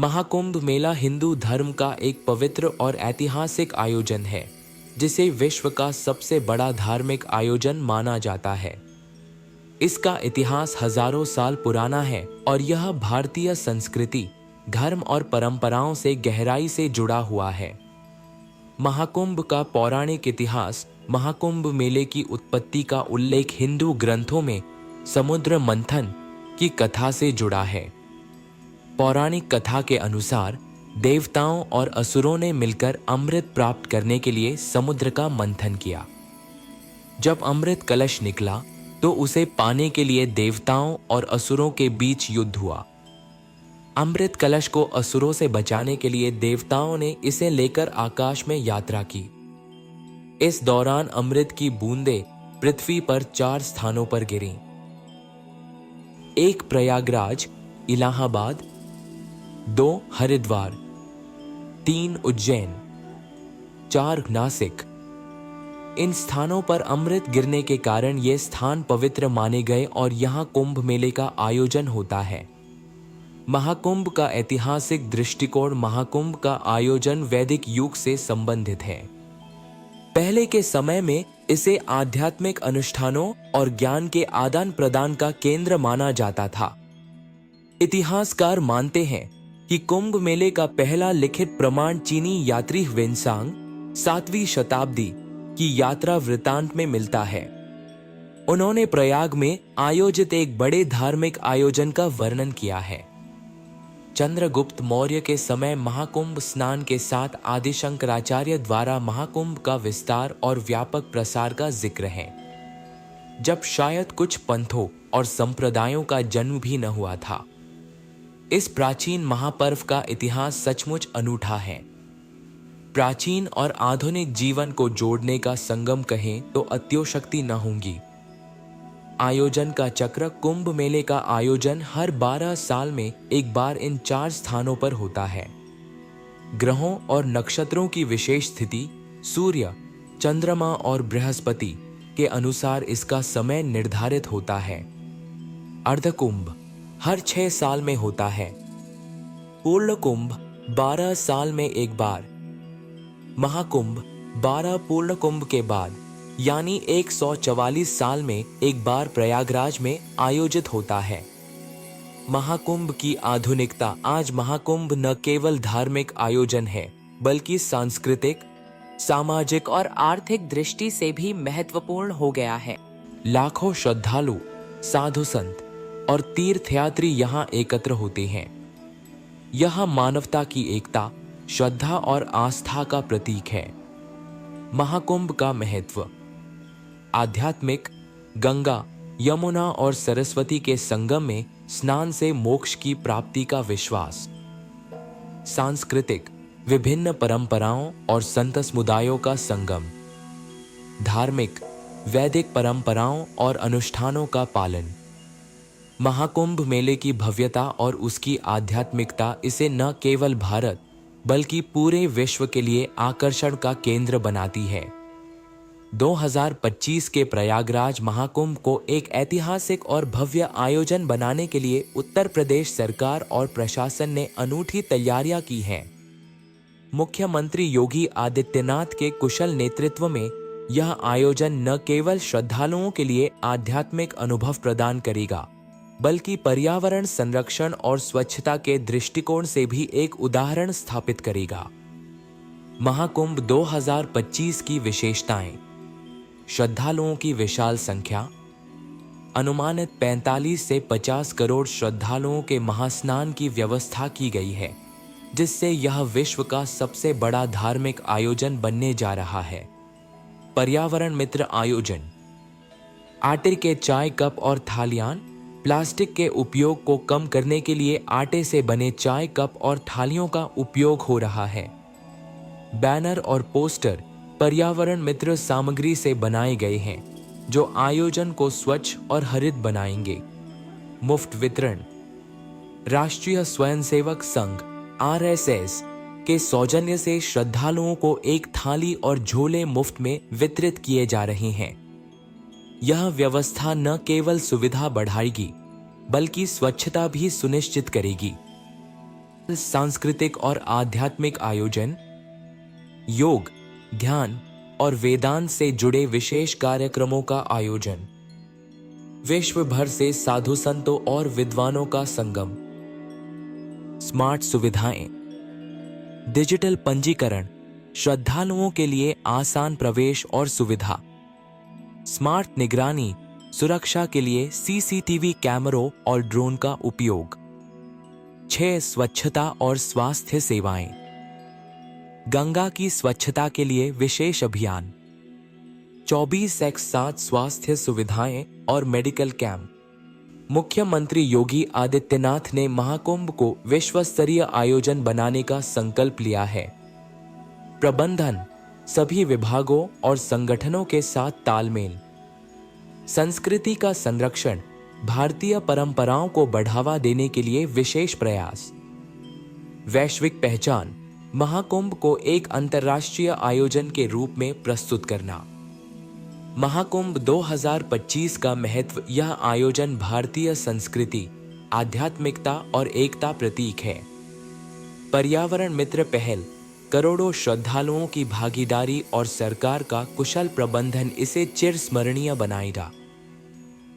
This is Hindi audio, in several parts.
महाकुंभ मेला हिंदू धर्म का एक पवित्र और ऐतिहासिक आयोजन है, जिसे विश्व का सबसे बड़ा धार्मिक आयोजन माना जाता है। इसका इतिहास हजारों साल पुराना है और यह भारतीय संस्कृति, धर्म और परंपराओं से गहराई से जुड़ा हुआ है। महाकुंभ का पौराणिक इतिहास महाकुंभ मेले की उत्पत्ति का उल्लेख हिंदू ग्रंथों में समुद्र मंथन की कथा से जुड़ा है। पौराणिक कथा के अनुसार देवताओं और असुरों ने मिलकर अमृत प्राप्त करने के लिए समुद्र का मंथन किया। जब अमृत कलश निकला तो उसे पाने के लिए देवताओं और असुरों के बीच युद्ध हुआ। अमृत कलश को असुरों से बचाने के लिए देवताओं ने इसे लेकर आकाश में यात्रा की। इस दौरान अमृत की बूंदें पृथ्वी पर 4 स्थानों पर गिरीं। 1 प्रयागराज इलाहाबाद, 2 हरिद्वार, 3 उज्जैन, 4 नासिक। इन स्थानों पर अमृत गिरने के कारण ये स्थान पवित्र माने गए और यहाँ कुंभ मेले का आयोजन होता है। महाकुंभ का ऐतिहासिक दृष्टिकोण महाकुंभ का आयोजन वैदिक युग से संबंधित है। पहले के समय में इसे आध्यात्मिक अनुष्ठानों और ज्ञान के आदान प्रदान का केंद्र माना जाता था। इतिहासकार मानते हैं कि कुंभ मेले का पहला लिखित प्रमाण चीनी यात्री ह्वेनसांग 7वीं शताब्दी की यात्रा वृतांत में मिलता है। उन्होंने प्रयाग में आयोजित एक बड़े धार्मिक आयोजन का वर्णन किया है। चंद्रगुप्त मौर्य के समय महाकुंभ स्नान के साथ आदि शंकराचार्य द्वारा महाकुंभ का विस्तार और व्यापक प्रसार का जिक्र है, जब शायद कुछ पंथों और संप्रदायों का जन्म भी न हुआ था। इस प्राचीन महापर्व का इतिहास सचमुच अनूठा है। प्राचीन और आधुनिक जीवन को जोड़ने का संगम कहें तो अत्योक्ति न होंगी। आयोजन का चक्र कुंभ मेले का आयोजन हर 12 साल में एक बार इन 4 स्थानों पर होता है। ग्रहों और नक्षत्रों की विशेष स्थिति, सूर्य, चंद्रमा और बृहस्पति के अनुसार इसका समय निर्धारित होता है। अर्धकुंभ हर 6 साल में होता है। पूर्ण कुंभ 12 साल में एक बार। महाकुंभ 12 पूर्ण कुंभ के बाद यानी 144 साल में एक बार प्रयागराज में आयोजित होता है। महाकुंभ की आधुनिकता आज महाकुंभ न केवल धार्मिक आयोजन है, बल्कि सांस्कृतिक, सामाजिक और आर्थिक दृष्टि से भी महत्वपूर्ण हो गया है। लाखों श्रद्धालु, साधु संत और तीर्थयात्री यहाँ एकत्र होते हैं। यह मानवता की एकता, श्रद्धा और आस्था का प्रतीक है। महाकुंभ का महत्व: आध्यात्मिक, गंगा, यमुना और सरस्वती के संगम में स्नान से मोक्ष की प्राप्ति का विश्वास। सांस्कृतिक, विभिन्न परंपराओं और संत समुदायों का संगम। धार्मिक, वैदिक परंपराओं और अनुष्ठानों का पालन। महाकुंभ मेले की भव्यता और उसकी आध्यात्मिकता इसे न केवल भारत बल्कि पूरे विश्व के लिए आकर्षण का केंद्र बनाती है। 2025 के प्रयागराज महाकुंभ को एक ऐतिहासिक और भव्य आयोजन बनाने के लिए उत्तर प्रदेश सरकार और प्रशासन ने अनूठी तैयारियां की हैं। मुख्यमंत्री योगी आदित्यनाथ के कुशल नेतृत्व में यह आयोजन न केवल श्रद्धालुओं के लिए आध्यात्मिक अनुभव प्रदान करेगा, बल्कि पर्यावरण संरक्षण और स्वच्छता के दृष्टिकोण से भी एक उदाहरण स्थापित करेगा। महाकुंभ 2025 की विशेषताएं: श्रद्धालुओं की विशाल संख्या। अनुमानित 45 से 50 करोड़ श्रद्धालुओं के महास्नान की व्यवस्था की गई है, जिससे यह विश्व का सबसे बड़ा धार्मिक आयोजन बनने जा रहा है। पर्यावरण मित्र आयोजन। आटे के चाय कप और थालियां। प्लास्टिक के उपयोग को कम करने के लिए आटे से बने चाय कप और थालियों का उपयोग हो रहा है। बैनर और पोस्टर पर्यावरण मित्र सामग्री से बनाए गए हैं, जो आयोजन को स्वच्छ और हरित बनाएंगे। मुफ्त वितरण। राष्ट्रीय स्वयंसेवक संघ (RSS) के सौजन्य से श्रद्धालुओं को एक थाली और झोले मुफ्त में वितरित किए जा रहे हैं। यह व्यवस्था न केवल सुविधा बढ़ाएगी, बल्कि स्वच्छता भी सुनिश्चित करेगी। सांस्कृतिक और आध्यात्मिक आयोजन, योग, ध्यान और वेदांत से जुड़े विशेष कार्यक्रमों का आयोजन, विश्व भर से साधु संतों और विद्वानों का संगम, स्मार्ट सुविधाएं, डिजिटल पंजीकरण, श्रद्धालुओं के लिए आसान प्रवेश और सुविधा, स्मार्ट निगरानी, सुरक्षा के लिए सीसीटीवी कैमरों और ड्रोन का उपयोग, 6 स्वच्छता और स्वास्थ्य सेवाएं, गंगा की स्वच्छता के लिए विशेष अभियान, 24/7 स्वास्थ्य सुविधाएं और मेडिकल कैंप। मुख्यमंत्री योगी आदित्यनाथ ने महाकुंभ को विश्व स्तरीय आयोजन बनाने का संकल्प लिया है। प्रबंधन, सभी विभागों और संगठनों के साथ तालमेल, संस्कृति का संरक्षण, भारतीय परंपराओं को बढ़ावा देने के लिए विशेष प्रयास, वैश्विक पहचान, महाकुंभ को एक अंतर्राष्ट्रीय आयोजन के रूप में प्रस्तुत करना। महाकुंभ 2025 का महत्व। यह आयोजन भारतीय संस्कृति, आध्यात्मिकता और एकता प्रतीक है। पर्यावरण मित्र पहल, करोड़ों श्रद्धालुओं की भागीदारी और सरकार का कुशल प्रबंधन इसे चिरस्मरणीय बनाएगा।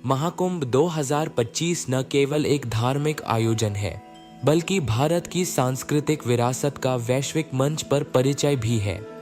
महाकुंभ 2025 न केवल एक धार्मिक आयोजन है, बल्कि भारत की सांस्कृतिक विरासत का वैश्विक मंच पर परिचय भी है।